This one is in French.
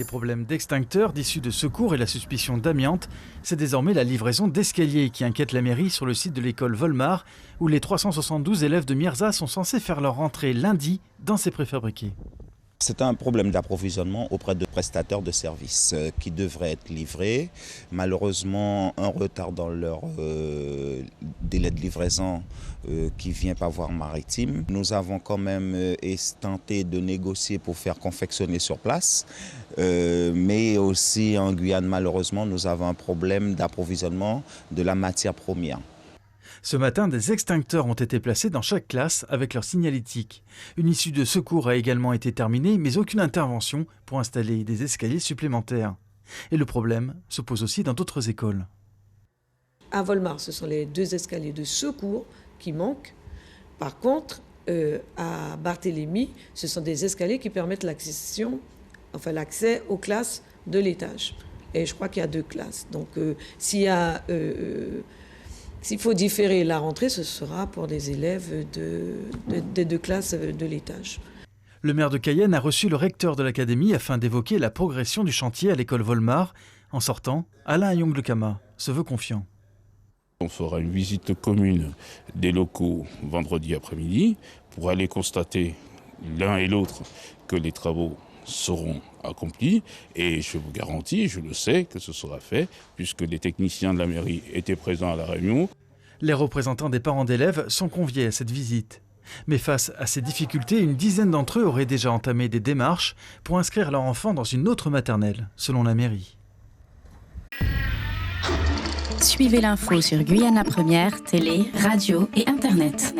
Les problèmes d'extincteurs, d'issues de secours et la suspicion d'amiante, c'est désormais la livraison d'escaliers qui inquiète la mairie sur le site de l'école Volmar, où les 372 élèves de Mirza sont censés faire leur entrée lundi dans ces préfabriqués. C'est un problème d'approvisionnement auprès de prestataires de services qui devraient être livrés. Malheureusement, un retard dans leur délai de livraison qui vient par voie maritime. Nous avons quand même tenté de négocier pour faire confectionner sur place. Mais aussi en Guyane, malheureusement, nous avons un problème d'approvisionnement de la matière première. Ce matin, des extincteurs ont été placés dans chaque classe avec leur signalétique. Une issue de secours a également été terminée, mais aucune intervention pour installer des escaliers supplémentaires. Et le problème se pose aussi dans d'autres écoles. À Volmar, ce sont les 2 escaliers de secours qui manquent. Par contre, à Barthélemy, ce sont des escaliers qui permettent l'accès aux classes de l'étage. Et je crois qu'il y a 2 classes. Donc, s'il faut différer la rentrée, ce sera pour des élèves des 2 classes de l'étage. Le maire de Cayenne a reçu le recteur de l'académie afin d'évoquer la progression du chantier à l'école Volmar. En sortant, Alain Ayong-Lekama se veut confiant. On fera une visite commune des locaux vendredi après-midi pour aller constater l'un et l'autre que les travaux seront accomplis et je vous garantis, je le sais, que ce sera fait puisque les techniciens de la mairie étaient présents à la réunion. Les représentants des parents d'élèves sont conviés à cette visite. Mais face à ces difficultés, une dizaine d'entre eux auraient déjà entamé des démarches pour inscrire leur enfant dans une autre maternelle, selon la mairie. Suivez l'info sur Guyana Première, télé, radio et internet.